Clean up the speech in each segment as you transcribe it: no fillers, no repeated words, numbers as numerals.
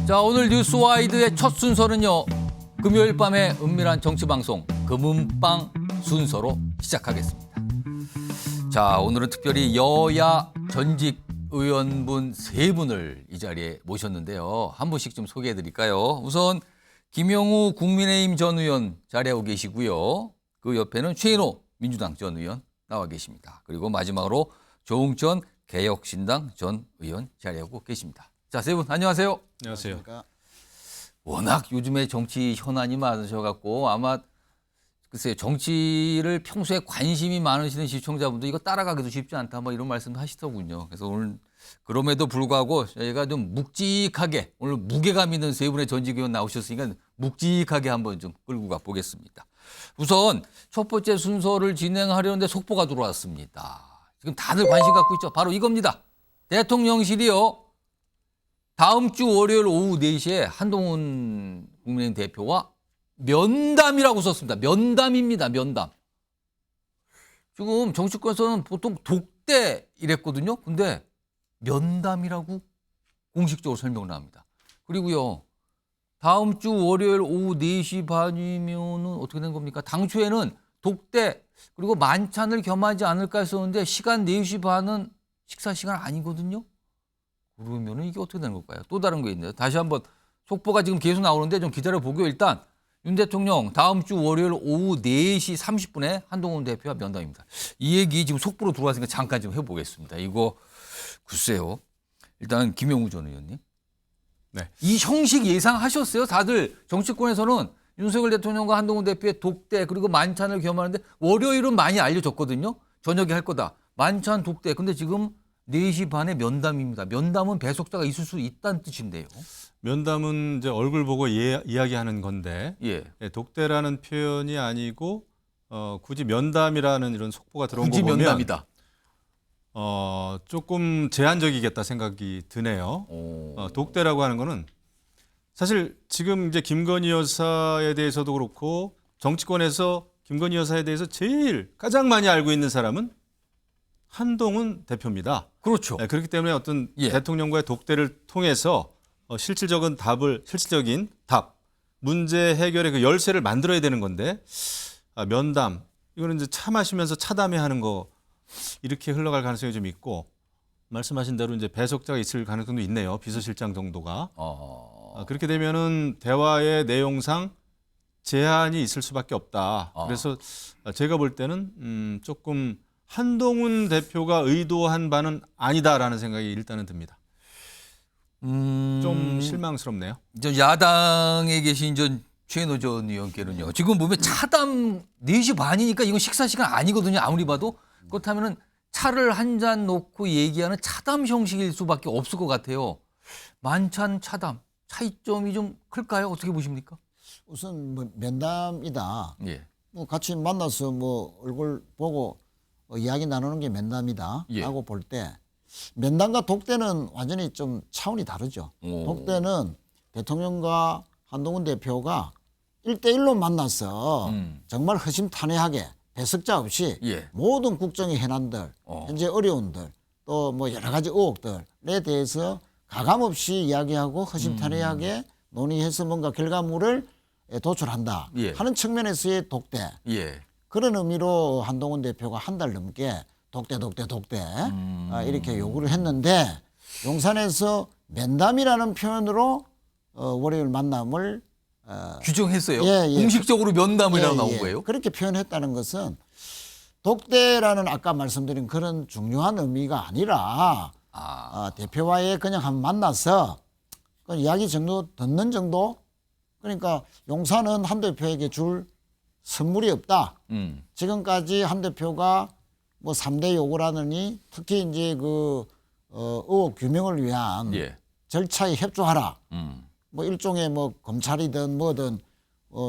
자, 오늘 뉴스와이드의 첫 순서는요. 금요일 밤의 은밀한 정치방송 금은방 순서로 시작하겠습니다. 자, 오늘은 특별히 여야 전직 의원분 세 분을 이 자리에 모셨는데요. 한 분씩 좀 소개해 드릴까요? 우선 김영우 국민의힘 전 의원 자리하고 계시고요. 그 옆에는 최인호 민주당 전 의원 나와 계십니다. 그리고 마지막으로 조응천 개혁신당 전 의원 자리하고 계십니다. 자, 세 분 안녕하세요. 안녕하세요. 워낙 요즘에 정치 현안이 많으셔갖고 아마 글쎄요, 정치를 평소에 관심이 많으시는 시청자분들 이거 따라가기도 쉽지 않다 뭐 이런 말씀도 하시더군요. 그래서 오늘 그럼에도 불구하고 저희가 좀 묵직하게 오늘 무게감 있는 세 분의 전직 의원 나오셨으니까 묵직하게 한번 좀 끌고 가보겠습니다. 우선 첫 번째 순서를 진행하려는데 속보가 들어왔습니다. 지금 다들 관심 갖고 있죠. 바로 이겁니다. 대통령실이요. 다음 주 월요일 오후 4시에 한동훈 국민의힘 대표와 면담이라고 썼습니다. 면담입니다. 면담. 지금 정치권에서는 보통 독대 이랬거든요. 근데 면담이라고 공식적으로 설명을 합니다. 그리고요. 다음 주 월요일 오후 4시 반이면은 어떻게 된 겁니까? 당초에는 독대 그리고 만찬을 겸하지 않을까 했었는데 시간 4시 반은 식사 시간 아니거든요. 그러면은 이게 어떻게 되는 걸까요? 또 다른 게 있네요. 다시 한번 속보가 지금 계속 나오는데 좀 기다려 보고요. 일단 윤 대통령 다음 주 월요일 오후 4시 30분에 한동훈 대표와 면담입니다. 이 얘기 지금 속보로 들어왔으니까 잠깐 좀 해보겠습니다. 이거 글쎄요. 일단 김영우 전 의원님. 네. 이 형식 예상하셨어요? 다들 정치권에서는 윤석열 대통령과 한동훈 대표의 독대 그리고 만찬을 겸하는데 월요일은 많이 알려졌거든요. 저녁에 할 거다. 만찬 독대. 근데 지금 4시 반에 면담입니다. 면담은 배석자가 있을 수 있다는 뜻인데요. 면담은 이제 얼굴 보고 이야기하는 건데 예. 독대라는 표현이 아니고 굳이 면담이라는 이런 속보가 들어온 거 굳이 보면 면담이다. 조금 제한적이겠다 생각이 드네요. 독대라고 하는 거는 사실 지금 이제 김건희 여사에 대해서도 그렇고 정치권에서 김건희 여사에 대해서 제일 가장 많이 알고 있는 사람은 한동훈 대표입니다. 그렇죠. 네, 그렇기 때문에 어떤 예. 대통령과의 독대를 통해서 실질적인 답, 문제 해결의 그 열쇠를 만들어야 되는 건데 면담 이거는 이제 차 마시면서 차담회 하는 거 이렇게 흘러갈 가능성이 좀 있고 말씀하신 대로 이제 배석자가 있을 가능성도 있네요. 비서실장 정도가 그렇게 되면은 대화의 내용상 제한이 있을 수밖에 없다. 그래서 제가 볼 때는 조금 한동훈 대표가 의도한 바는 아니다라는 생각이 일단은 듭니다. 좀 실망스럽네요. 야당에 계신 최인호 전 의원께는요. 지금 보면 차담 4시 반이니까 이건 식사 시간 아니거든요. 아무리 봐도. 그렇다면 차를 한 잔 놓고 얘기하는 차담 형식일 수밖에 없을 것 같아요. 만찬 차담. 차이점이 좀 클까요? 어떻게 보십니까? 우선 뭐 면담이다. 예. 뭐 같이 만나서 뭐 얼굴 보고 이야기 나누는 게 면담이다. 예. 라고 볼 때 면담과 독대는 완전히 좀 차원이 다르죠. 독대는 대통령과 한동훈 대표가 1대1로 만나서 정말 허심탄회하게 배석자 없이 예. 모든 국정의 현안들, 현재 어려움들, 또 뭐 여러 가지 의혹들에 대해서 가감없이 이야기하고 허심탄회하게 논의해서 뭔가 결과물을 도출한다 예. 하는 측면에서의 독대. 예. 그런 의미로 한동훈 대표가 한 달 넘게 독대 이렇게 요구를 했는데 용산에서 면담이라는 표현으로 월요일 만남을 규정했어요. 예. 공식적으로 면담이라고 나온 예. 거예요. 그렇게 표현했다는 것은 독대라는 아까 말씀드린 그런 중요한 의미가 아니라 대표와의 그냥 한번 만나서 그 이야기 정도 듣는 정도. 그러니까 용산은 한 대표에게 줄 선물이 없다. 지금까지 한 대표가 뭐 3대 요구를 하느니 특히 이제 그 의혹 규명을 위한 예. 절차에 협조하라. 뭐 일종의 뭐 검찰이든 뭐든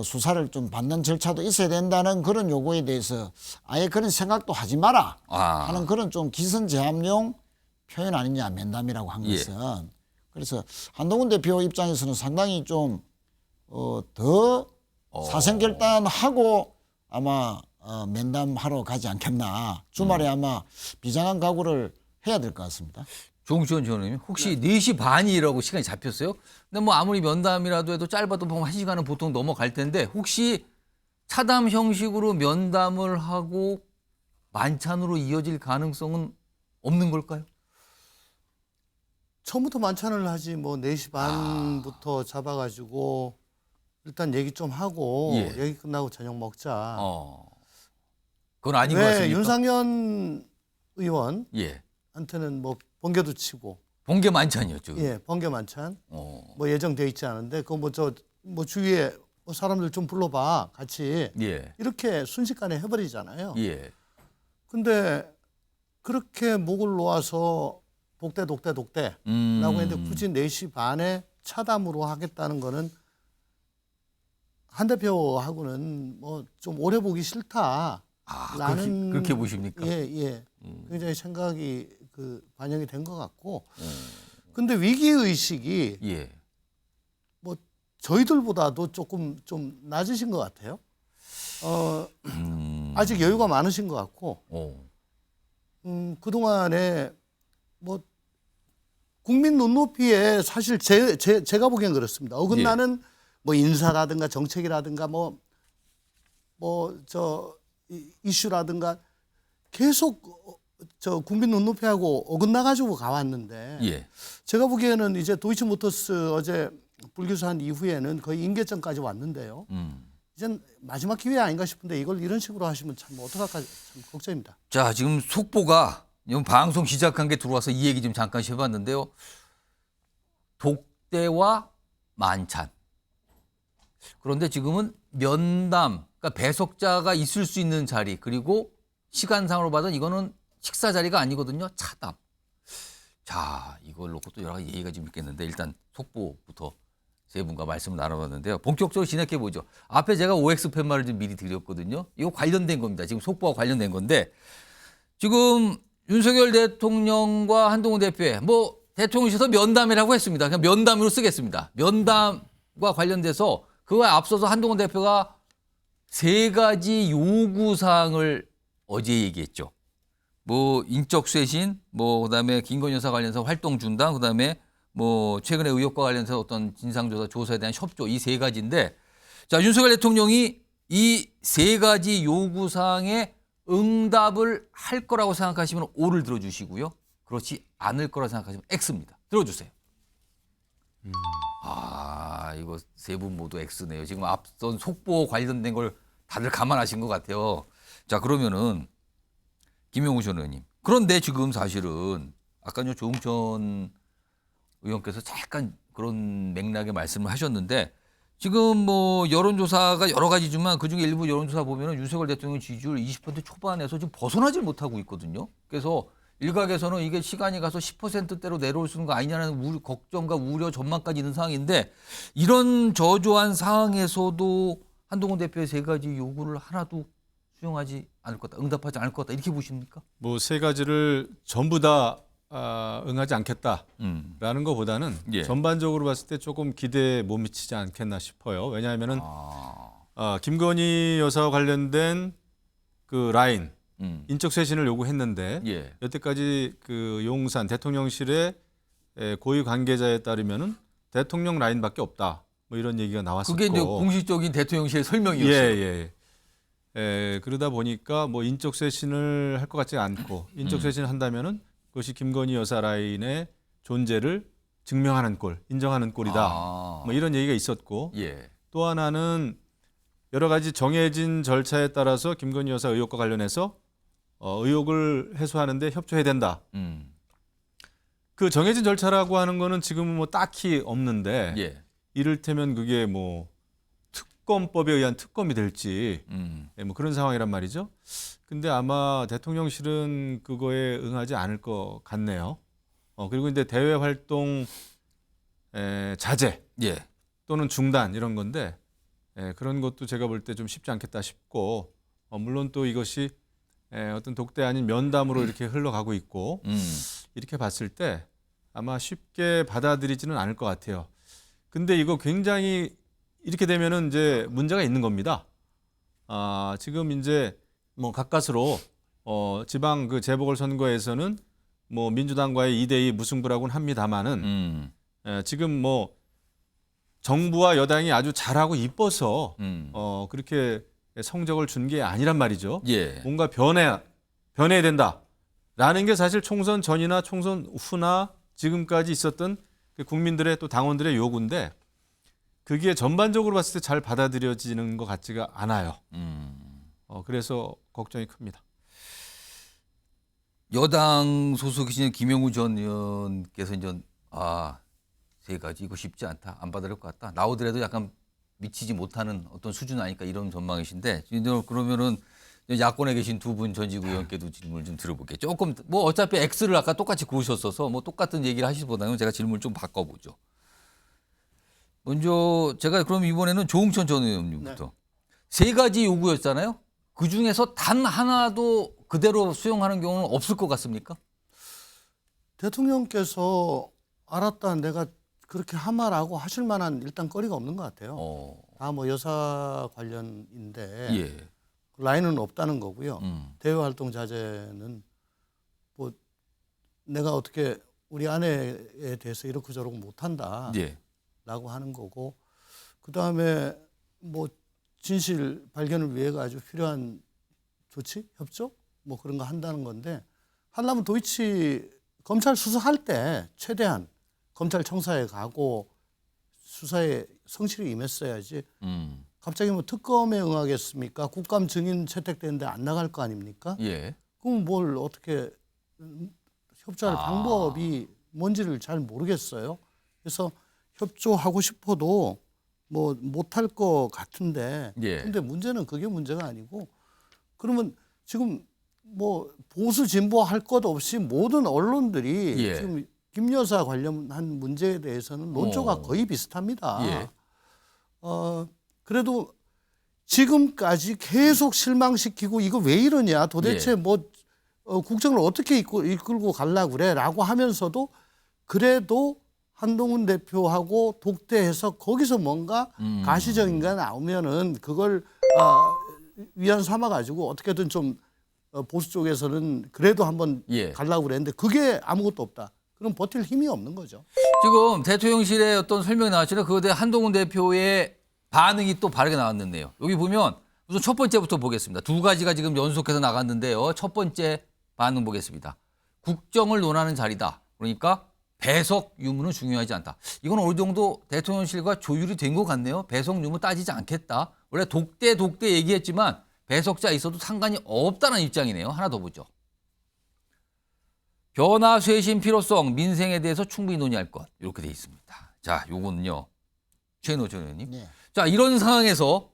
수사를 좀 받는 절차도 있어야 된다는 그런 요구에 대해서 아예 그런 생각도 하지 마라 하는 그런 좀 기선제압용 표현 아니냐 면담이라고 한 것은. 그래서 한동훈 대표 입장에서는 상당히 좀 더 사생결단하고 아마 면담하러 가지 않겠나. 주말에 아마 비장한 각오를 해야 될 것 같습니다. 조홍천 의원님 혹시 4시 반이라고 시간이 잡혔어요? 근데 뭐 아무리 면담이라도 해도 짧아도 보면 1시간은 보통 넘어갈 텐데 혹시 차담 형식으로 면담을 하고 만찬으로 이어질 가능성은 없는 걸까요? 처음부터 만찬을 하지 뭐 4시 반부터 잡아가지고 일단 얘기 좀 하고 예. 얘기 끝나고 저녁 먹자. 그건 아닌 것 왜 같습니까? 윤상현 의원한테는 예. 뭐 번개도 치고 번개 만찬이었죠. 예 번개 만찬 어. 뭐 예정돼 있지 않은데 그거 뭐 저 뭐 주위에 뭐 사람들 좀 불러봐 같이 예. 이렇게 순식간에 해버리잖아요. 예. 근데 그렇게 목을 놓아서 독대라고 했는데 굳이 4시 반에 차담으로 하겠다는 거는 한 대표하고는 뭐 좀 오래 보기 싫다. 라는 그렇게 보십니까? 예. 굉장히 생각이 그 반영이 된 것 같고. 근데 위기 의식이 예. 뭐 저희들보다도 조금 좀 낮으신 것 같아요. 아직 여유가 많으신 것 같고. 그동안에 뭐 국민 눈높이에 사실 제가 보기엔 그렇습니다. 어긋나는 뭐 인사라든가 정책이라든가 뭐 저 이슈라든가 계속 저 국민 눈높이하고 어긋나 가지고 가왔는데 예. 제가 보기에는 이제 도이치모터스 어제 불기소한 이후에는 거의 임계점까지 왔는데요. 이젠 마지막 기회 아닌가 싶은데 이걸 이런 식으로 하시면 참 어떡할까 참 걱정입니다. 자, 지금 속보가 이번 방송 시작한 게 들어와서 이 얘기 좀 잠깐 해봤는데요. 독대와 만찬. 그런데 지금은 면담, 그러니까 배석자가 있을 수 있는 자리, 그리고 시간상으로 봐도 이거는 식사 자리가 아니거든요. 차담. 자, 이걸 놓고 또 여러 가지 얘기가 좀 있겠는데 일단 속보부터 세 분과 말씀을 나눠봤는데요. 본격적으로 진행해 보죠. 앞에 제가 OX 팻말을 좀 미리 드렸거든요. 이거 관련된 겁니다. 지금 속보와 관련된 건데 지금 윤석열 대통령과 한동훈 대표의 뭐 대통령실에서 면담이라고 했습니다. 그냥 면담으로 쓰겠습니다. 면담과 관련돼서 그거에 앞서서 한동훈 대표가 3가지 요구사항을 어제 얘기했죠. 뭐 인적 쇄신, 뭐 그다음에 김건희 여사 관련해서 활동 중단, 그다음에 뭐 최근에 의혹과 관련해서 어떤 진상조사 조사에 대한 협조 이 3가지인데 자 윤석열 대통령이 이 3가지 요구사항에 응답을 할 거라고 생각하시면 O를 들어주시고요. 그렇지 않을 거라고 생각하시면 X입니다. 들어주세요. 이거 3분 모두 X네요. 지금 앞선 속보 관련된 걸 다들 감안하신 것 같아요. 자 그러면은 김용우 전 의원님. 그런데 지금 사실은 아까 조홍천 의원께서 잠깐 그런 맥락의 말씀을 하셨는데 지금 뭐 여론조사가 여러 가지지만 그중에 일부 여론조사 보면은 윤석열 대통령 지지율 20% 초반에서 지금 벗어나질 못하고 있거든요. 그래서 일각에서는 이게 시간이 가서 10%대로 내려올 수 있는 거 아니냐는 걱정과 우려 전망까지 있는 상황인데 이런 저조한 상황에서도 한동훈 대표의 3가지 요구를 하나도 수용하지 않을 거다, 응답하지 않을 거다 이렇게 보십니까? 뭐 3가지를 전부 다 응하지 않겠다라는 것보다는 예. 전반적으로 봤을 때 조금 기대에 못 미치지 않겠나 싶어요. 왜냐하면은 김건희 여사와 관련된 그 라인 인적 쇄신을 요구했는데 예. 여태까지 그 용산 대통령실의 고위 관계자에 따르면은 대통령 라인밖에 없다. 뭐 이런 얘기가 나왔었고. 그게 이제 공식적인 대통령실의 설명이었어요. 그러다 보니까 뭐 인적 쇄신을 할 것 같지 않고 인적 쇄신을 한다면은 그것이 김건희 여사 라인의 존재를 증명하는 꼴, 인정하는 꼴이다. 뭐 이런 얘기가 있었고 예. 또 하나는 여러 가지 정해진 절차에 따라서 김건희 여사 의혹과 관련해서 의혹을 해소하는데 협조해야 된다. 그 정해진 절차라고 하는 거는 지금은 뭐 딱히 없는데 예. 이를테면 그게 뭐 특검법에 의한 특검이 될지 뭐 그런 상황이란 말이죠. 근데 아마 대통령실은 그거에 응하지 않을 것 같네요. 그리고 이제 대외 활동 자제 예. 또는 중단 이런 건데 그런 것도 제가 볼 때 좀 쉽지 않겠다 싶고 물론 또 이것이 어떤 독대 아닌 면담으로 이렇게 흘러가고 있고 이렇게 봤을 때 아마 쉽게 받아들이지는 않을 것 같아요. 근데 이거 굉장히 이렇게 되면은 이제 문제가 있는 겁니다. 지금 이제 뭐 가까스로 지방 그 재보궐 선거에서는 뭐 민주당과의 2대2 무승부라고는 합니다만은 지금 뭐 정부와 여당이 아주 잘하고 이뻐서 그렇게 성적을 준 게 아니란 말이죠. 예. 뭔가 변해야 된다라는 게 사실 총선 전이나 총선 후나 지금까지 있었던 그 국민들의 또 당원들의 요구인데 그게 전반적으로 봤을 때 잘 받아들여지는 것 같지가 않아요. 그래서 걱정이 큽니다. 여당 소속이신 김영우 전 의원께서 이제 세 가지 이거 쉽지 않다. 안 받아들일 것 같다. 나오더라도 약간 미치지 못하는 어떤 수준 아닐까 이런 전망이신데 이제 그러면은 야권에 계신 두 분 전직 의원께도 질문을 좀 들어볼게요. 조금 뭐 어차피 X를 아까 똑같이 그으셨어서 뭐 똑같은 얘기를 하시보다는 제가 질문을 좀 바꿔보죠. 먼저 제가 그럼 이번에는 조응천 전 의원님부터 세 가지 요구였잖아요. 그 중에서 단 하나도 그대로 수용하는 경우는 없을 것 같습니까? 대통령께서 알았다 내가 그렇게 하마라고 하실 만한 일단 거리가 없는 것 같아요. 다 뭐 여사 관련인데 예. 라인은 없다는 거고요. 대외 활동 자제는 뭐 내가 어떻게 우리 아내에 대해서 이렇게 저렇게 못한다라고 예. 하는 거고 그 다음에 뭐 진실 발견을 위해가 아주 필요한 조치, 협조 뭐 그런 거 한다는 건데 하려면 도이치 검찰 수사할 때 최대한 검찰 청사에 가고 수사에 성실히 임했어야지. 갑자기 뭐 특검에 응하겠습니까? 국감 증인 채택되는데 안 나갈 거 아닙니까? 예. 그럼 뭘 어떻게 협조할 방법이 뭔지를 잘 모르겠어요. 그래서 협조하고 싶어도 뭐 못할 것 같은데. 예. 근데 문제는 그게 문제가 아니고 그러면 지금 뭐 보수 진보 할 것 없이 모든 언론들이 예. 지금 김 여사 관련한 문제에 대해서는 논조가 거의 비슷합니다. 예. 그래도 지금까지 계속 실망시키고 이거 왜 이러냐 도대체 예. 뭐 국정을 어떻게 이끌고 가려고 그래라고 하면서도 그래도 한동훈 대표하고 독대해서 거기서 뭔가 가시적인 게 나오면은 그걸 위안 삼아 가지고 어떻게든 좀 보수 쪽에서는 그래도 한번 예. 가려고 그랬는데 그게 아무것도 없다. 그럼 버틸 힘이 없는 거죠. 지금 대통령실의 어떤 설명이 나왔잖아요. 그거에 대해 한동훈 대표의 반응이 또 바르게 나왔는데요. 여기 보면 우선 첫 번째부터 보겠습니다. 두 가지가 지금 연속해서 나갔는데요. 첫 번째 반응 보겠습니다. 국정을 논하는 자리다. 그러니까 배석 유무는 중요하지 않다. 이건 어느 정도 대통령실과 조율이 된 것 같네요. 배석 유무 따지지 않겠다. 원래 독대 얘기했지만 배석자 있어도 상관이 없다는 입장이네요. 하나 더 보죠. 변화 쇄신 필요성, 민생에 대해서 충분히 논의할 것. 이렇게 돼 있습니다. 자, 요거는요. 최인호 전 의원님. 네. 자, 이런 상황에서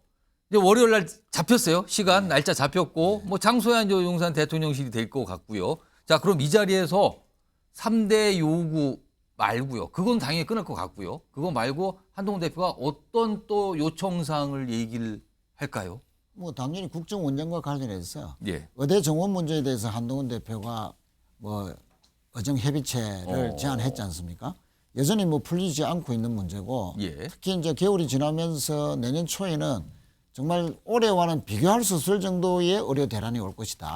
이제 월요일 날 잡혔어요. 시간, 날짜 잡혔고 뭐 장소야 이제 용산 대통령실이 될 것 같고요. 자, 그럼 이 자리에서 3대 요구 말고요. 그건 당연히 끊을 것 같고요. 그거 말고 한동훈 대표가 어떤 또 요청사항을 얘기를 할까요? 뭐 당연히 국정 원장과 관련해서 예. 의대 정원 문제에 대해서 한동훈 대표가 뭐 의정 협의체를 제안했지 않습니까? 여전히 뭐 풀리지 않고 있는 문제고 예. 특히 이제 겨울이 지나면서 내년 초에는 정말 올해와는 비교할 수 없을 정도의 의료 대란이 올 것이다.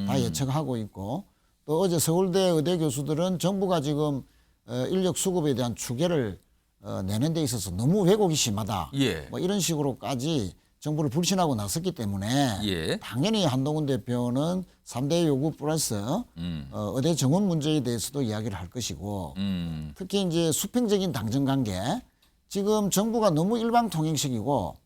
다 예측하고 있고 또 어제 서울대 의대 교수들은 정부가 지금 인력 수급에 대한 추계를 내는 데 있어서 너무 왜곡이 심하다. 예. 뭐 이런 식으로까지 정부를 불신하고 나섰기 때문에 예. 당연히 한동훈 대표는 3대 요구 플러스 의대 정원 문제에 대해서도 이야기를 할 것이고 특히 이제 수평적인 당정 관계 지금 정부가 너무 일방통행식이고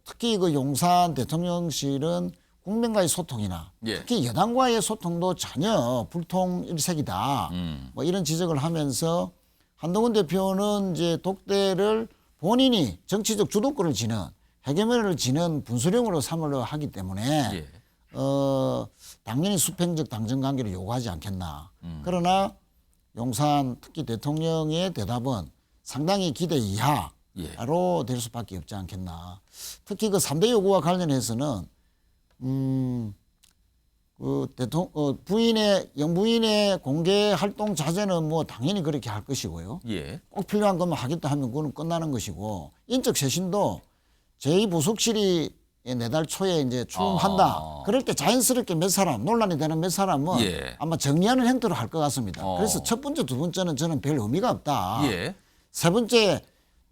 특히 그 용산 대통령실은 국민과의 소통이나 예. 특히 여당과의 소통도 전혀 불통일색이다. 뭐 이런 지적을 하면서 한동훈 대표는 이제 독대를 본인이 정치적 주도권을 지는 해결을 지는 분수령으로 삼으려 하기 때문에 예. 당연히 수평적 당정 관계를 요구하지 않겠나. 그러나 용산 특히 대통령의 대답은 상당히 기대 이하로 될 수밖에 없지 않겠나. 특히 그 3대 요구와 관련해서는 그 부인의 영부인의 공개 활동 자제는 뭐 당연히 그렇게 할 것이고요. 예. 꼭 필요한 것만 하겠다 하면 그거는 끝나는 것이고 인적 쇄신도 제2부속실이 내달 초에 이제 추궁한다. 그럴 때 자연스럽게 몇 사람, 논란이 되는 몇 사람은 예. 아마 정리하는 행태로 할 것 같습니다. 그래서 첫 번째, 두 번째는 저는 별 의미가 없다. 예. 세 번째,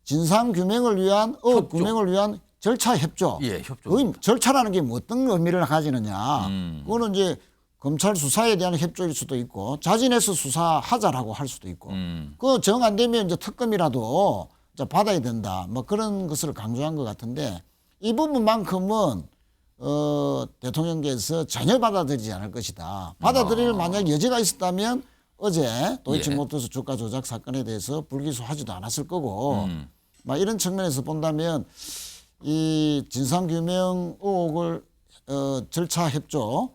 진상 규명을 위한, 의혹 협조. 규명을 위한 절차 협조. 예, 협조. 그 절차라는 게 뭐 어떤 의미를 가지느냐. 그거는 이제 검찰 수사에 대한 협조일 수도 있고 자진해서 수사하자라고 할 수도 있고 그 정 안 되면 이제 특검이라도 이제 받아야 된다. 뭐 그런 것을 강조한 것 같은데 이 부분만큼은 대통령께서 전혀 받아들이지 않을 것이다. 받아들일 만약 여지가 있었다면 어제 도이치모터스 주가 조작 사건에 대해서 불기소하지도 않았을 거고 막 이런 측면에서 본다면 이 진상규명 의혹을 절차 협조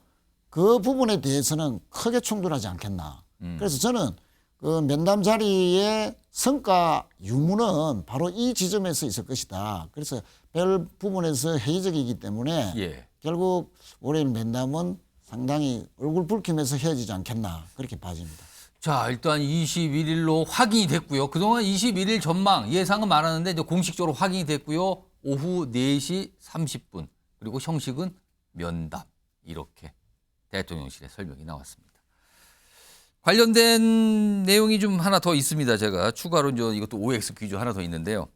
그 부분에 대해서는 크게 충돌하지 않겠나. 그래서 저는 그 면담 자리의 성과 유무는 바로 이 지점에서 있을 것이다. 그래서 별 부분에서 회의적이기 때문에 예. 결국 월요일 면담은 상당히 얼굴 붉히면서 헤어지지 않겠나 그렇게 봐집니다. 자, 일단 21일로 확인이 됐고요. 그동안 21일 전망 예상은 많았는데 이제 공식적으로 확인이 됐고요. 오후 4시 30분 그리고 형식은 면담 이렇게 대통령실의 설명이 나왔습니다. 관련된 내용이 좀 하나 더 있습니다. 제가 추가로 이제 이것도 OX 퀴즈 하나 더 있는데요.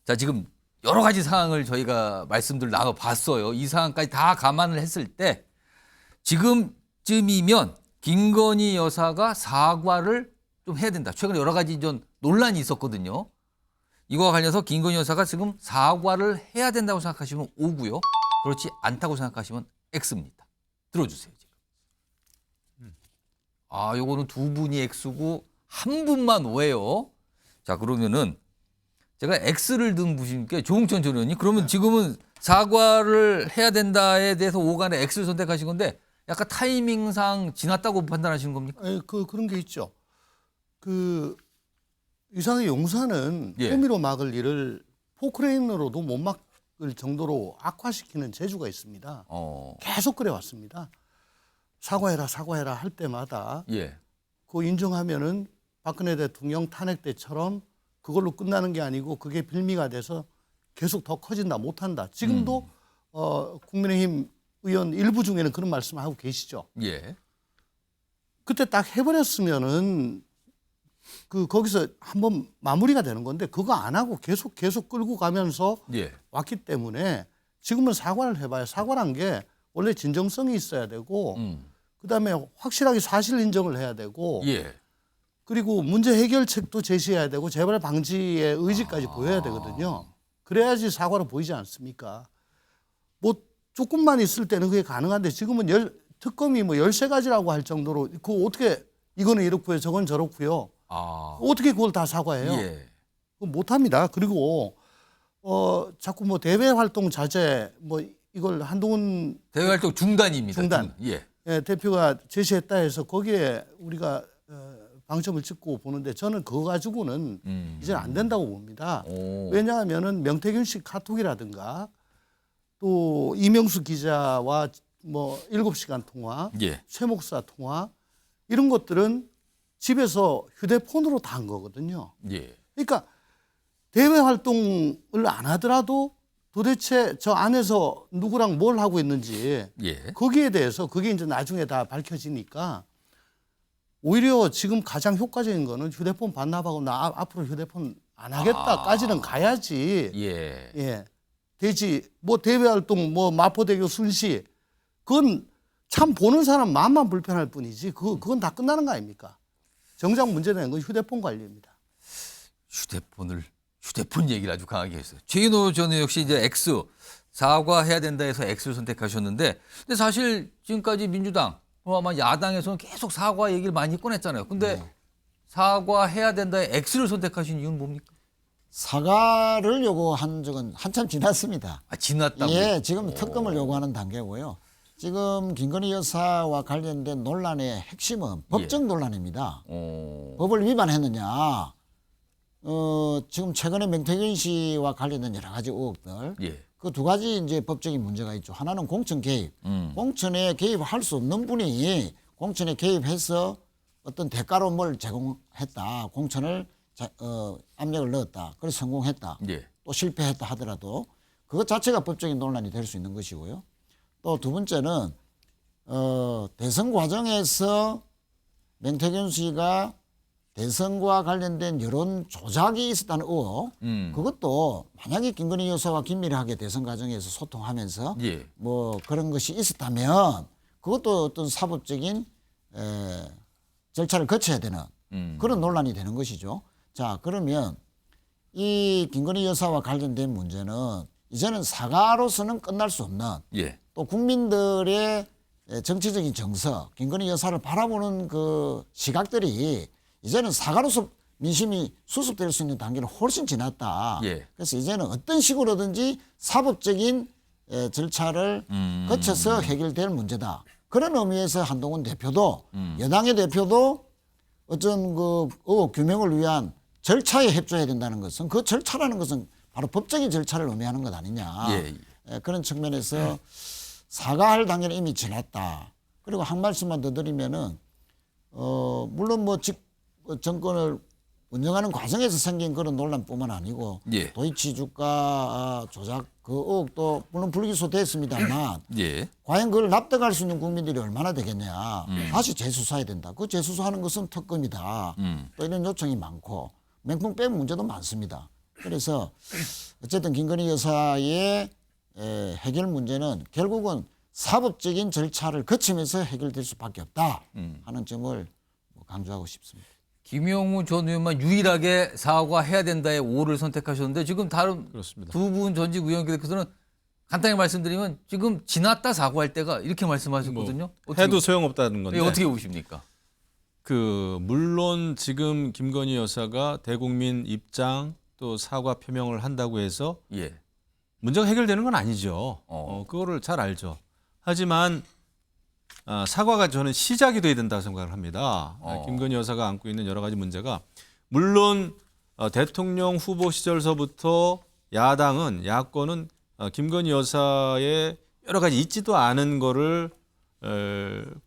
자, 지금 여러 가지 상황을 저희가 말씀들 나눠봤어요. 이 상황까지 다 감안을 했을 때 지금쯤이면 김건희 여사가 사과를 좀 해야 된다. 최근에 여러 가지 좀 논란이 있었거든요. 이거와 관련해서 김건희 여사가 지금 사과를 해야 된다고 생각하시면 O고요. 그렇지 않다고 생각하시면 X입니다. 들어주세요. 지금. 요거는 두 분이 X고 한 분만 O예요. 자, 그러면은 제가 X를 든 분께 조홍천 전 의원님 그러면 지금은 사과를 해야 된다에 대해서 O간에 X를 선택하신 건데 약간 타이밍상 지났다고 판단하시는 겁니까? 아니, 그런 게 있죠. 그 이상의 용사는 예. 호미로 막을 일을 포크레인으로도 못 막을 정도로 악화시키는 재주가 있습니다. 계속 그래 왔습니다. 사과해라 할 때마다 예. 그거 인정하면은 박근혜 대통령 탄핵 때처럼 그걸로 끝나는 게 아니고 그게 빌미가 돼서 계속 더 커진다 못한다. 지금도 국민의힘 의원 일부 중에는 그런 말씀을 하고 계시죠. 예. 그때 딱 해버렸으면은 거기서 한번 마무리가 되는 건데 그거 안 하고 계속 끌고 가면서 예. 왔기 때문에 지금은 사과를 해봐요. 사과란 게 원래 진정성이 있어야 되고 그다음에 확실하게 사실 인정을 해야 되고 예. 그리고 문제 해결책도 제시해야 되고 재발 방지의 의지까지 보여야 되거든요. 그래야지 사과로 보이지 않습니까? 뭐 조금만 있을 때는 그게 가능한데 지금은 특검이 뭐 13가지라고 할 정도로 그거 어떻게 이거는 이렇고요. 저건 저렇고요. 어떻게 그걸 다 사과해요? 예. 그거 못합니다. 그리고 자꾸 뭐 대외 활동 자제 뭐 이걸 한동훈 대외 활동 중단입니다. 중단. 예. 예, 대표가 제시했다 해서 거기에 우리가 방점을 찍고 보는데 저는 그거 가지고는 이제 안 된다고 봅니다. 왜냐하면은 명태균 씨 카톡이라든가 또 이명수 기자와 뭐 7시간 통화, 예. 최 목사 통화 이런 것들은 집에서 휴대폰으로 다 한 거거든요. 예. 그러니까 대외 활동을 안 하더라도 도대체 저 안에서 누구랑 뭘 하고 있는지 예. 거기에 대해서 그게 이제 나중에 다 밝혀지니까 오히려 지금 가장 효과적인 거는 휴대폰 반납하고 나 앞으로 휴대폰 안 하겠다까지는 가야지. 예. 예. 되지. 뭐 대외 활동 뭐 마포대교 순시 그건 참 보는 사람 마음만 불편할 뿐이지 그건 다 끝나는 거 아닙니까? 정작 문제되는 건 휴대폰 관리입니다. 휴대폰 얘기를 아주 강하게 했어요. 최인호 전 의원 역시 이제 X 사과해야 된다 해서 X를 선택하셨는데 근데 사실 지금까지 민주당 아마 야당에서는 계속 사과 얘기를 많이 꺼냈잖아요. 근데 사과해야 된다에 X를 선택하신 이유는 뭡니까? 사과를 요구한 적은 한참 지났습니다. 지났다고요? 예, 지금 특검을 요구하는 단계고요. 지금 김건희 여사와 관련된 논란의 핵심은 법적 논란입니다. 법을 위반했느냐. 지금 최근에 명태균 씨와 관련된 여러 가지 의혹들. 예. 그 두 가지 이제 법적인 문제가 있죠. 하나는 공천 개입. 공천에 개입할 수 없는 분이 공천에 개입해서 어떤 대가로 뭘 제공했다. 공천을 압력을 넣었다. 그래서 성공했다. 예. 또 실패했다 하더라도 그것 자체가 법적인 논란이 될 수 있는 것이고요. 또 두 번째는 대선 과정에서 명태균 씨가 대선과 관련된 여론 조작이 있었다는 의혹, 그것도 만약에 김건희 여사와 긴밀하게 대선 과정에서 소통하면서 예. 뭐 그런 것이 있었다면 그것도 어떤 사법적인 절차를 거쳐야 되는 그런 논란이 되는 것이죠. 자, 그러면 이 김건희 여사와 관련된 문제는 이제는 사과로서는 끝날 수 없는 예. 또 국민들의 정치적인 정서, 김건희 여사를 바라보는 그 시각들이 이제는 사과로서 민심이 수습될 수 있는 단계는 훨씬 지났다. 예. 그래서 이제는 어떤 식으로든지 사법적인 절차를 거쳐서 해결될 문제다. 그런 의미에서 한동훈 대표도 여당의 대표도 어떤 그 의혹 규명을 위한 절차에 협조해야 된다는 것은 그 절차라는 것은 바로 법적인 절차를 의미하는 것 아니냐. 예. 그런 측면에서 사과할 단계는 이미 지났다. 그리고 한 말씀만 더 드리면은 물론 뭐 정권을 운영하는 과정에서 생긴 그런 논란뿐만 아니고 예. 도이치 주가 조작 그 의혹도 물론 불기소됐습니다만 예. 과연 그걸 납득할 수 있는 국민들이 얼마나 되겠냐. 다시 재수사해야 된다. 그 재수사하는 것은 특검이다. 또 이런 요청이 많고 맹풍 빼면 문제도 많습니다. 그래서 어쨌든 김건희 여사의 해결 문제는 결국은 사법적인 절차를 거치면서 해결될 수밖에 없다 하는 점을 강조하고 싶습니다. 김용우 전 의원만 유일하게 사과해야 된다의 5를 선택하셨는데 지금 다른 그렇습니다. 두 분 전직 의원께서는 간단히 말씀드리면 지금 지났다 사과할 때가 이렇게 말씀하셨거든요. 해도 소용없다는 건데. 어떻게 보십니까? 물론 지금 김건희 여사가 대국민 입장 또 사과 표명을 한다고 해서 예. 문제가 해결되는 건 아니죠. 그거를 잘 알죠. 하지만 사과가 저는 시작이 돼야 된다고 생각을 합니다. 김건희 여사가 안고 있는 여러 가지 문제가 물론 대통령 후보 시절서부터 야권은 김건희 여사의 여러 가지 있지도 않은 거를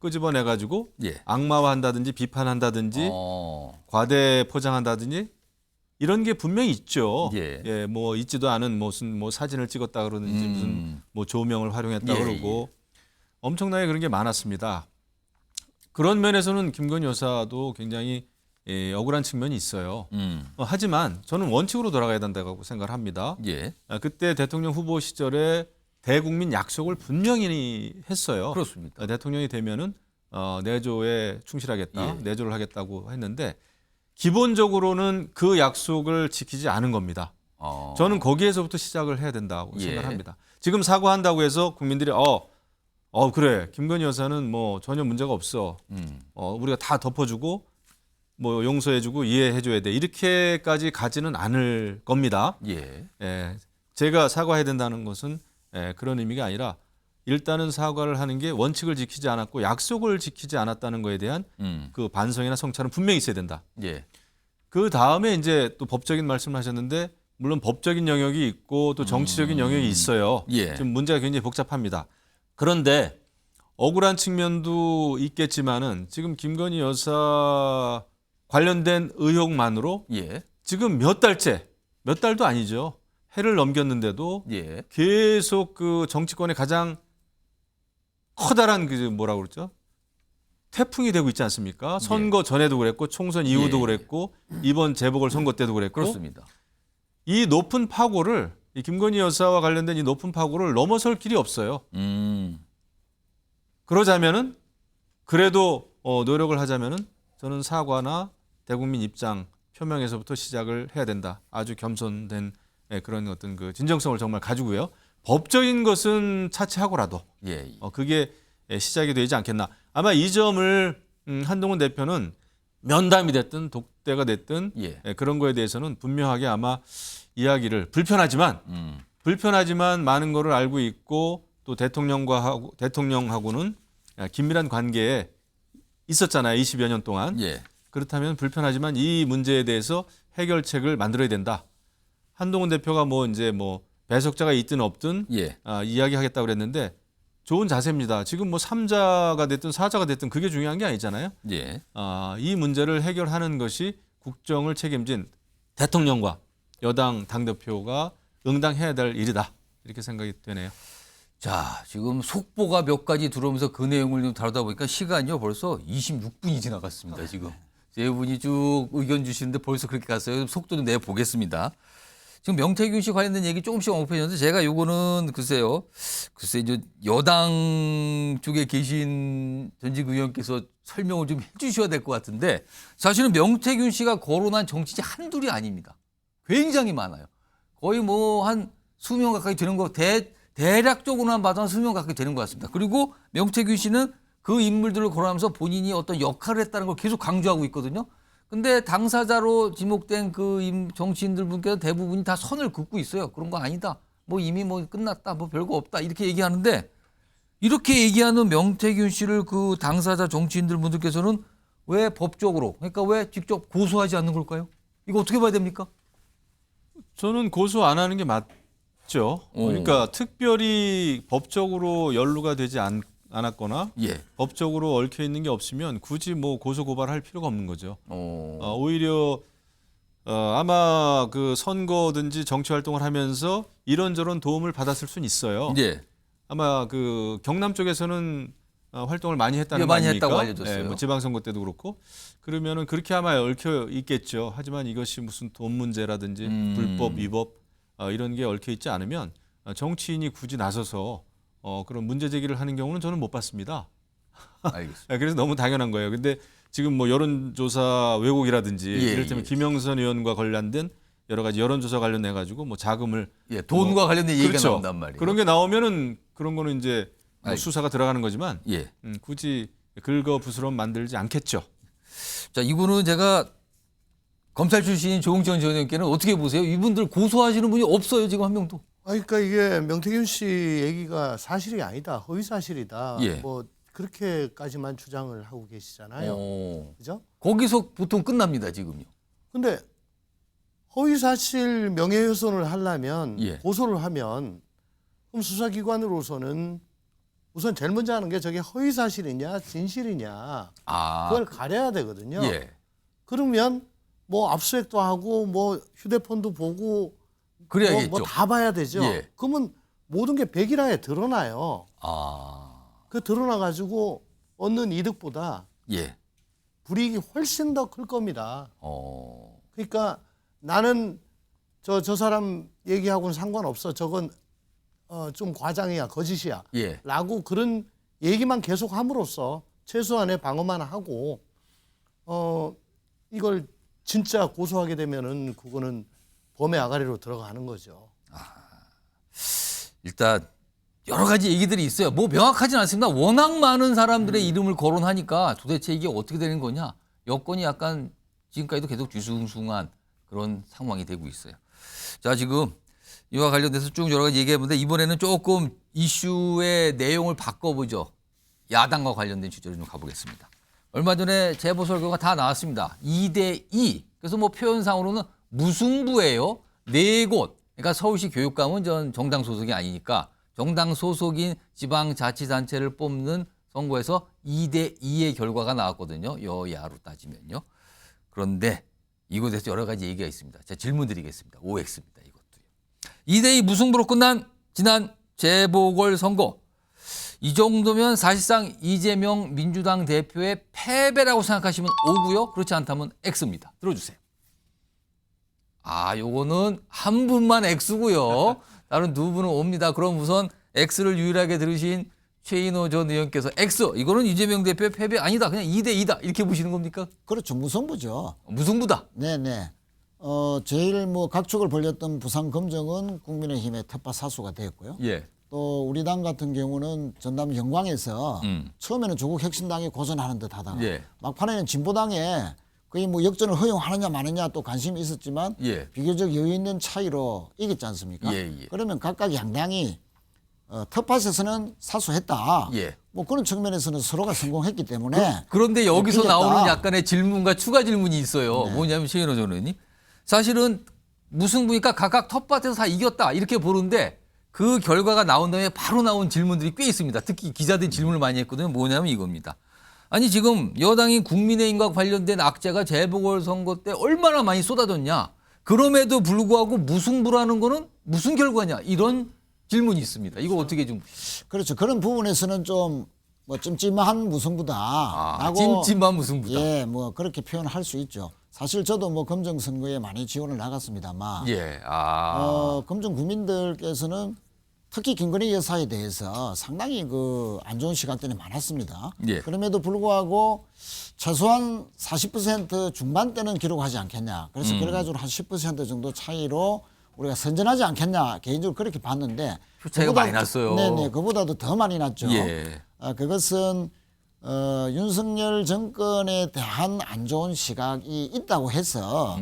끄집어내 가지고 예. 악마화한다든지 비판한다든지 과대 포장한다든지 이런 게 분명히 있죠. 예. 뭐 있지도 않은 무슨 뭐 사진을 찍었다 그러는지 무슨 뭐 조명을 활용했다 예, 그러고 엄청나게 그런 게 많았습니다. 그런 면에서는 김건희 여사도 굉장히 억울한 측면이 있어요. 하지만 저는 원칙으로 돌아가야 된다고 생각을 합니다. 예. 그때 대통령 후보 시절에 대국민 약속을 분명히 했어요. 그렇습니다. 대통령이 되면은 내조에 충실하겠다, 예. 내조를 하겠다고 했는데 기본적으로는 그 약속을 지키지 않은 겁니다. 저는 거기에서부터 시작을 해야 된다고 예. 생각합니다. 지금 사과한다고 해서 국민들이 그래 김건희 여사는 뭐 전혀 문제가 없어. 우리가 다 덮어주고 뭐 용서해주고 이해해줘야 돼. 이렇게까지 가지는 않을 겁니다. 예. 제가 사과해야 된다는 것은 그런 의미가 아니라 일단은 사과를 하는 게 원칙을 지키지 않았고 약속을 지키지 않았다는 거에 대한 그 반성이나 성찰은 분명히 있어야 된다. 예. 그 다음에 이제 또 법적인 말씀을 하셨는데 물론 법적인 영역이 있고 또 정치적인 영역이 있어요. 예. 지금 문제가 굉장히 복잡합니다. 그런데 억울한 측면도 있겠지만은 지금 김건희 여사 관련된 의혹만으로 예. 지금 몇 달도 아니죠. 해를 넘겼는데도 예. 계속 그 정치권의 가장 커다란 그 뭐라고 그러죠? 태풍이 되고 있지 않습니까? 선거 전에도 그랬고 총선 이후도 예. 그랬고 이번 재보궐선거 때도 그랬고 그렇습니다. 이 높은 파고를 이 김건희 여사와 관련된 이 높은 파고를 넘어설 길이 없어요. 그러자면은 그래도 노력을 하자면은 저는 사과나 대국민 입장 표명에서부터 시작을 해야 된다. 아주 겸손된 그런 어떤 그 진정성을 정말 가지고요. 법적인 것은 차치하고라도 예. 그게 시작이 되지 않겠나. 아마 이 점을 한동훈 대표는 면담이 됐든 독대가 됐든 예. 그런 거에 대해서는 분명하게 아마 이야기를 불편하지만 많은 거를 알고 있고 또 대통령하고는 긴밀한 관계에 있었잖아요. 20여 년 동안. 예. 그렇다면 불편하지만 이 문제에 대해서 해결책을 만들어야 된다. 한동훈 대표가 뭐 이제 뭐 배석자가 있든 없든 예. 이야기하겠다고 그랬는데 좋은 자세입니다. 지금 뭐 3자가 됐든 4자가 됐든 그게 중요한 게 아니잖아요. 예. 이 문제를 해결하는 것이 국정을 책임진 대통령과 여당 당대표가 응당해야 될 일이다. 이렇게 생각이 되네요. 자, 지금 속보가 몇 가지 들어오면서 그 내용을 좀 다루다 보니까 시간이요 벌써 26분이 지나갔습니다. 지금 세 분이 쭉 의견 주시는데 벌써 그렇게 갔어요. 속도 좀 내보겠습니다. 지금 명태균 씨 관련된 얘기 조금씩 언급해주는데 제가 요거는 글쎄 이제 여당 쪽에 계신 전직 의원께서 설명을 좀 해주셔야 될 것 같은데 사실은 명태균 씨가 거론한 정치인이 한둘이 아닙니다. 굉장히 많아요. 거의 뭐 한 수명 가까이 되는 거 대략적으로만 봐도 한 수명 가까이 되는 것 같습니다. 그리고 명태균 씨는 그 인물들을 거론하면서 본인이 어떤 역할을 했다는 걸 계속 강조하고 있거든요. 근데 당사자로 지목된 그 정치인들 분께서 대부분이 다 선을 긋고 있어요. 그런 거 아니다. 뭐 이미 뭐 끝났다. 뭐 별거 없다. 이렇게 얘기하는데 이렇게 얘기하는 명태균 씨를 그 당사자 정치인들 분들께서는 왜 법적으로 그러니까 왜 직접 고소하지 않는 걸까요? 이거 어떻게 봐야 됩니까? 저는 고소 안 하는 게 맞죠. 그러니까 특별히 법적으로 연루가 되지 않았거나 예. 법적으로 얽혀 있는 게 없으면 굳이 뭐 고소 고발할 필요가 없는 거죠. 오히려 아마 그 선거든지 정치 활동을 하면서 이런저런 도움을 받았을 수는 있어요. 예. 아마 그 경남 쪽에서는 활동을 많이 했다는 예, 거 많이 아닙니까? 했다고 알려졌어요. 뭐 지방선거 때도 그렇고 그러면은 그렇게 아마 얽혀 있겠죠. 하지만 이것이 무슨 돈 문제라든지 불법 위법 이런 게 얽혀 있지 않으면 정치인이 굳이 나서서 그런 문제 제기를 하는 경우는 저는 못 봤습니다. 알겠습니다. 그래서 너무 당연한 거예요. 근데 지금 뭐 여론조사 왜곡이라든지 예, 이를테면 예. 김영선 의원과 관련된 여러 가지 여론조사 관련해 가지고 뭐 자금을 예, 돈과 관련된 얘기가 그렇죠. 나온단 말이에요. 그런 게 나오면은 그런 거는 이제 뭐 알겠습니다. 수사가 들어가는 거지만 예. 굳이 긁어부스럼 만들지 않겠죠. 자, 이분은 제가 검찰 출신인 조응천 전 의원께는 어떻게 보세요? 이분들 고소하시는 분이 없어요, 지금 한 명도. 그러니까 이게 명태균 씨 얘기가 사실이 아니다, 허위 사실이다. 예. 뭐 그렇게까지만 주장을 하고 계시잖아요. 그죠? 거기서 보통 끝납니다, 지금요. 근데 허위 사실 명예훼손을 하려면 예. 고소를 하면 그럼 수사기관으로서는 우선 제일 먼저 하는 게 저게 허위 사실이냐 진실이냐 그걸 가려야 되거든요. 예. 그러면 뭐 압수수색도 하고 뭐 휴대폰도 보고 그래야겠죠. 뭐 다 봐야 되죠. 예. 그러면 모든 게 백일하에 드러나요. 그 드러나 가지고 얻는 이득보다 예. 불이익이 훨씬 더 클 겁니다. 그러니까 나는 저 사람 얘기하고는 상관없어. 저건 좀 과장이야, 거짓이야. 예. 라고 그런 얘기만 계속 함으로써 최소한의 방어만 하고 이걸 진짜 고소하게 되면은 그거는 범의 아가리로 들어가는 거죠. 일단 여러 가지 얘기들이 있어요. 뭐 명확하진 않습니다. 워낙 많은 사람들의 이름을 거론하니까 도대체 이게 어떻게 되는 거냐. 여건이 약간 지금까지도 계속 뒤숭숭한 그런 상황이 되고 있어요. 자, 지금 이와 관련돼서 쭉 여러 가지 얘기해보는데 이번에는 조금 이슈의 내용을 바꿔보죠. 야당과 관련된 주제로 좀 가보겠습니다. 얼마 전에 재보궐 결과가 다 나왔습니다. 2대2. 그래서 뭐 표현상으로는 무승부예요. 4곳. 그러니까 서울시 교육감은 전 정당 소속이 아니니까 정당 소속인 지방자치단체를 뽑는 선거에서 2대2의 결과가 나왔거든요. 여야로 따지면요. 그런데 이곳에서 여러 가지 얘기가 있습니다. 제가 질문 드리겠습니다. OX입니다. 이것도요. 2대2 무승부로 끝난 지난 재보궐선거. 이 정도면 사실상 이재명 민주당 대표의 패배라고 생각하시면 O고요. 그렇지 않다면 X입니다. 들어주세요. 요거는 한 분만 X고요. 다른 두 분은 O입니다. 그럼 우선 X를 유일하게 들으신 최인호 전 의원께서 X. 이거는 이재명 대표의 패배 아니다. 그냥 2대2다. 이렇게 보시는 겁니까? 그렇죠. 무승부죠. 무승부다. 네네. 제일 뭐 각축을 벌였던 부산검정은 국민의힘의 텃밭 사수가 되었고요. 예. 또 우리 당 같은 경우는 전남 영광에서 처음에는 조국 혁신당이 고전하는 듯 하다가 예. 막판에는 진보당에 거의 뭐 역전을 허용하느냐 마느냐 또 관심이 있었지만 예. 비교적 여유 있는 차이로 이겼지 않습니까? 예, 예. 그러면 각각 양당이 텃밭에서는 사수했다. 예. 뭐 그런 측면에서는 서로가 성공했기 때문에 그런데 여기서 이겼다. 나오는 약간의 질문과 추가 질문이 있어요. 뭐냐면 최인호 전 의원님. 사실은 무승부니까 각각 텃밭에서 다 이겼다. 이렇게 보는데 그 결과가 나온 다음에 바로 나온 질문들이 꽤 있습니다. 특히 기자들이 질문을 많이 했거든요. 뭐냐면 이겁니다. 아니 지금 여당인 국민의힘과 관련된 악재가 재보궐선거 때 얼마나 많이 쏟아졌냐. 그럼에도 불구하고 무승부라는 거는 무슨 결과냐. 이런 질문이 있습니다. 이거 어떻게 좀 그렇죠. 그런 부분에서는 좀 뭐 찜찜한 무승부다. 찜찜한 무승부다. 예, 뭐 그렇게 표현할 수 있죠. 사실 저도 뭐 검정 선거에 많이 지원을 나갔습니다만, 예. 검정 국민들께서는 특히 김건희 여사에 대해서 상당히 그 안 좋은 시각들이 많았습니다. 예. 그럼에도 불구하고 최소한 40% 중반대는 기록하지 않겠냐. 그래서 그래가지고 한 10% 정도 차이로 우리가 선전하지 않겠냐. 개인적으로 그렇게 봤는데. 표 차이가 많이 났어요. 네네. 그보다도 더 많이 났죠. 예. 그것은 윤석열 정권에 대한 안 좋은 시각이 있다고 해서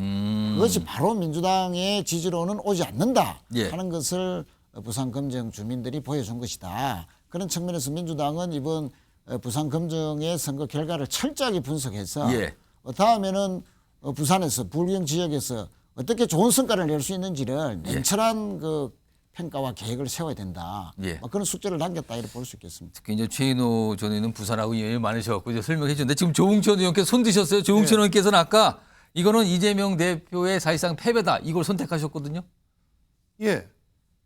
그것이 바로 민주당의 지지로는 오지 않는다 예. 하는 것을 부산 검정 주민들이 보여준 것이다. 그런 측면에서 민주당은 이번 부산 검정의 선거 결과를 철저하게 분석해서 예. 다음에는 부산에서 불경 지역에서 어떻게 좋은 성과를 낼 수 있는지를 냉철한 그 평가와 계획을 세워야 된다. 예. 그런 숙제를 남겼다 이렇게 볼 수 있겠습니다. 특히 이제 최인호 전 의원은 부산하고 인연이 많으셔갖고 이제 설명해 주는데 지금 조응천 의원께서 손 드셨어요. 조응천 의원께서는 아까 이거는 이재명 대표의 사실상 패배다 이걸 선택하셨거든요. 예.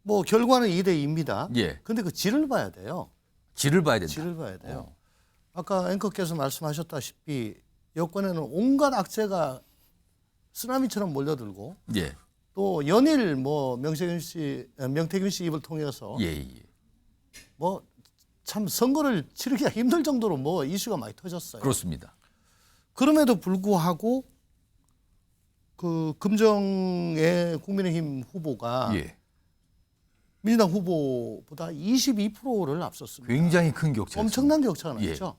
뭐 결과는 2대2입니다. 예. 근데 그 질을 봐야 돼요. 질을 봐야 된다. 질을 봐야 돼요. 아까 앵커께서 말씀하셨다시피 여권에는 온갖 악재가 쓰나미처럼 몰려들고 예. 또 연일 뭐 명태균 씨 입을 통해서 예. 예. 뭐 참 선거를 치르기가 힘들 정도로 뭐 이슈가 많이 터졌어요. 그렇습니다. 그럼에도 불구하고 그 금정의 국민의힘 후보가 예. 민주당 후보보다 22%를 앞섰습니다. 굉장히 큰 격차. 엄청난 격차가 예. 났죠.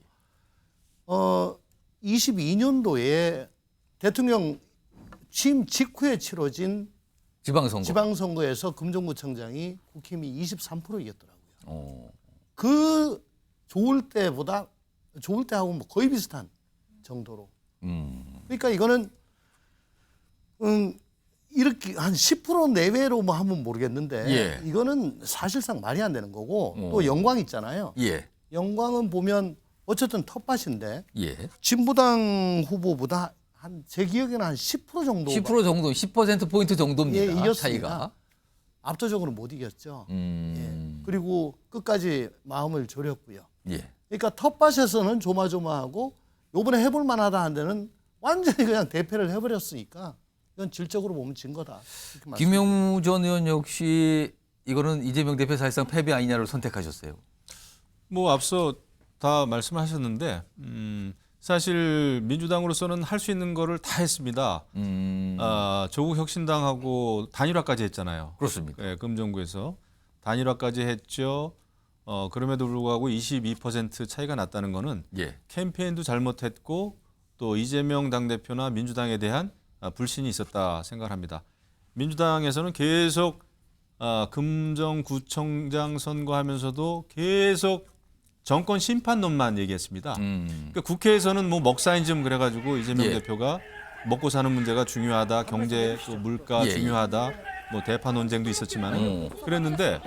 22년도에 대통령 취임 직후에 치러진 지방선거. 지방선거에서 금정구청장이 국힘이 23% 이겼더라고요. 그 좋을 때하고 뭐 거의 비슷한 정도로. 그러니까 이거는 이렇게 한 10% 내외로 뭐 하면 모르겠는데 예. 이거는 사실상 말이 안 되는 거고 또 영광 있잖아요. 예. 영광은 보면 어쨌든 텃밭인데 예. 진보당 후보보다 제 기억에는 한 10% 정도 10% 정도, 10%포인트 정도입니다. 예, 이겼습니다. 차이가. 압도적으로 못 이겼죠. 음. 예. 그리고 끝까지 마음을 졸였고요. 예. 그러니까 텃밭에서는 조마조마하고 요번에 해볼 만하다 한 데는 완전히 그냥 대패를 해버렸으니까 이건 질적으로 보면 진 거다. 이렇게 말씀드립니다. 김영우 전 의원 역시 이거는 이재명 대표 사실상 패배 아니냐를 선택하셨어요. 뭐 앞서 다 말씀하셨는데 사실 민주당으로서는 할 수 있는 거를 다 했습니다. 조국 혁신당하고 단일화까지 했잖아요. 그렇습니다. 예, 금정구에서 단일화까지 했죠. 그럼에도 불구하고 22% 차이가 났다는 거는 예. 캠페인도 잘못했고 또 이재명 당대표나 민주당에 대한 불신이 있었다 생각합니다. 민주당에서는 계속 금정구청장 선거하면서도 계속 정권 심판론만 얘기했습니다. 그러니까 국회에서는 뭐 먹사인 그래가지고 이재명 예. 대표가 먹고 사는 문제가 중요하다, 경제 또 물가 예, 중요하다, 뭐 대파 논쟁도 있었지만 그랬는데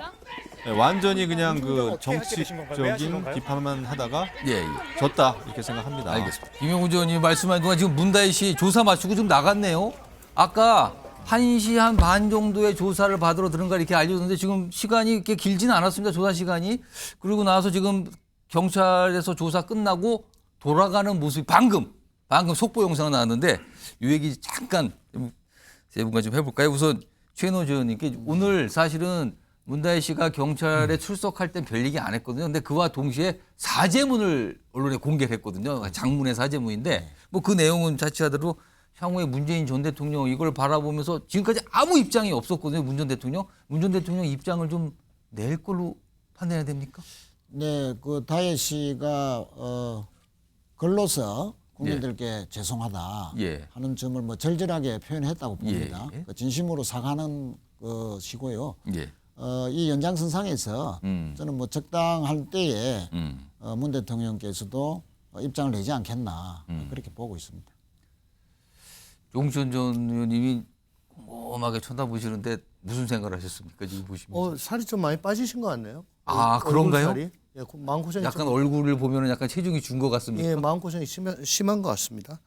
완전히 그냥 그 정치적인 비판만 하다가 예. 예. 졌다 이렇게 생각합니다. 알겠습니다. 김영우 전 의원이 말씀하신 동안 지금 문다희 씨 조사 마치고 좀 나갔네요. 아까 1시 한 반 정도의 조사를 받으러 들은가 이렇게 알려줬는데 지금 시간이 이렇게 길지는 않았습니다. 조사 시간이. 그리고 나서 지금 경찰에서 조사 끝나고 돌아가는 모습이 방금 속보 영상 나왔는데 이 얘기 잠깐 세 분과 좀 해볼까요? 우선 최인호 전 의원님께 오늘 사실은 문다희 씨가 경찰에 출석할 땐 별 얘기 안 했거든요. 근데 그와 동시에 사죄문을 언론에 공개했거든요. 장문의 사죄문인데 뭐 그 내용은 자칫하더라도 향후에 문재인 전 대통령 이걸 바라보면서 지금까지 아무 입장이 없었거든요. 문 전 대통령. 문 전 대통령 입장을 좀 낼 걸로 판단해야 됩니까? 네, 그 다혜 씨가 글로서 국민들께 죄송하다 예. 하는 점을 뭐 절절하게 표현했다고 봅니다. 예. 그 진심으로 사과하는 것이고요. 예. 이 연장선상에서 저는 뭐 적당할 때에 문 대통령께서도 입장을 내지 않겠나 그렇게 보고 있습니다. 용천 전 의원님이 꼼꼼하게 쳐다보시는데 무슨 생각을 하셨습니까? 지금 보시면 살이 좀 많이 빠지신 것 같네요. 그런가요? 얼굴살이. 예, 마음고생이 약간 좀, 얼굴을 보면 약간 체중이 준 것 같습니다. 예, 마음고생이 심한 것 같습니다.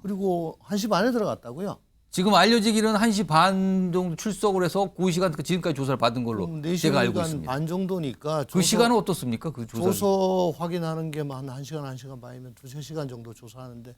그리고 1시 반에 들어갔다고요? 지금 알려지기로는 1시 반 정도 출석을 해서 그 시간 지금까지 조사를 받은 걸로 제가 알고 4시간 있습니다. 반 정도니까 그 시간은 어떻습니까? 그 조사. 조서 확인하는 게 한 1시간, 1시간 반이면 2-3시간 정도 조사하는데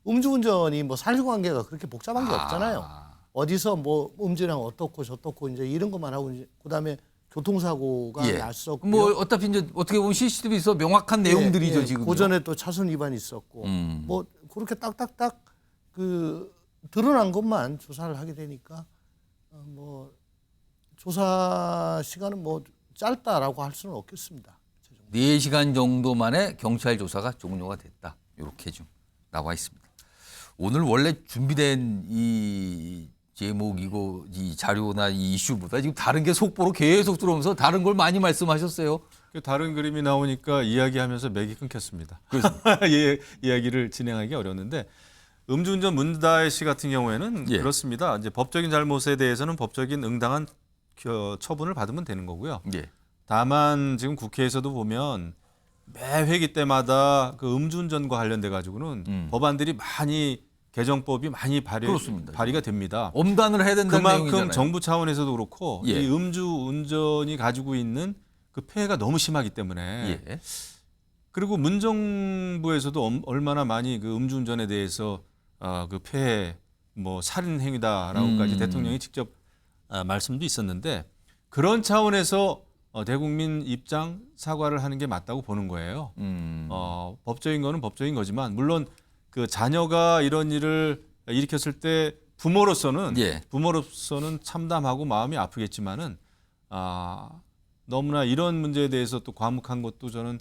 음주운전이 뭐 사실관계가 그렇게 복잡한 게 없잖아요. 어디서 뭐 음주량 어떻고 저떻고 이제 이런 것만 하고 이제 그다음에 교통사고가 났었고 뭐 어차피 이제 어떻게 보면 CCTV에서 명확한 내용들이죠 지금. 고전에 또 차선 위반이 있었고 뭐 그렇게 딱딱딱 그 드러난 것만 조사를 하게 되니까 뭐 조사 시간은 뭐 짧다라고 할 수는 없겠습니다. 4시간 정도 만에 경찰 조사가 종료가 됐다. 이렇게 좀 나와 있습니다. 오늘 원래 준비된 이 제목이고 이 자료나 이 이슈보다 지금 다른 게 속보로 계속 들어오면서 다른 걸 많이 말씀하셨어요. 다른 그림이 나오니까 이야기하면서 맥이 끊겼습니다. 예, 이야기를 진행하기 어려웠는데 음주운전 문다혜 씨 같은 경우에는 예. 그렇습니다. 이제 법적인 잘못에 대해서는 법적인 응당한 처분을 받으면 되는 거고요. 예. 다만 지금 국회에서도 보면 매 회기 때마다 그 음주운전과 관련돼 가지고는 법안들이 많이 개정법이 많이 그렇습니다. 발의가 됩니다. 엄단을 해야 된다는 그만큼 내용이잖아요. 정부 차원에서도 그렇고 예. 이 음주운전이 가지고 있는 그 폐해가 너무 심하기 때문에 예. 그리고 문정부에서도 얼마나 많이 그 음주운전에 대해서 그 폐해 뭐 살인 행위다라고까지 대통령이 직접 말씀도 있었는데 그런 차원에서 대국민 입장 사과를 하는 게 맞다고 보는 거예요. 법적인 거는 법적인 거지만 물론 그 자녀가 이런 일을 일으켰을 때 부모로서는 예. 참담하고 마음이 아프겠지만은 너무나 이런 문제에 대해서 또 과묵한 것도 저는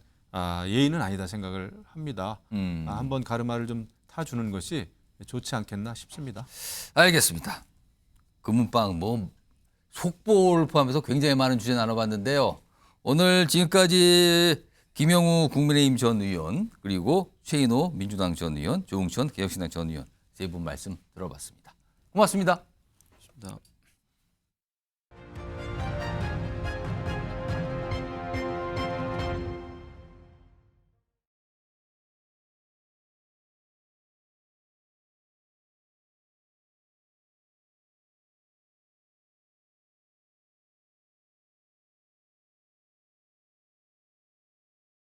예의는 아니다 생각을 합니다. 한번 가르마를 좀 타주는 것이 좋지 않겠나 싶습니다. 알겠습니다. 금은방 뭐 속보를 포함해서 굉장히 많은 주제 나눠봤는데요. 오늘 지금까지 김영우 국민의힘 전 의원 그리고 최인호 민주당 전 의원, 조응천 개혁신당 전 의원 세 분 말씀 들어봤습니다. 고맙습니다. 고맙습니다.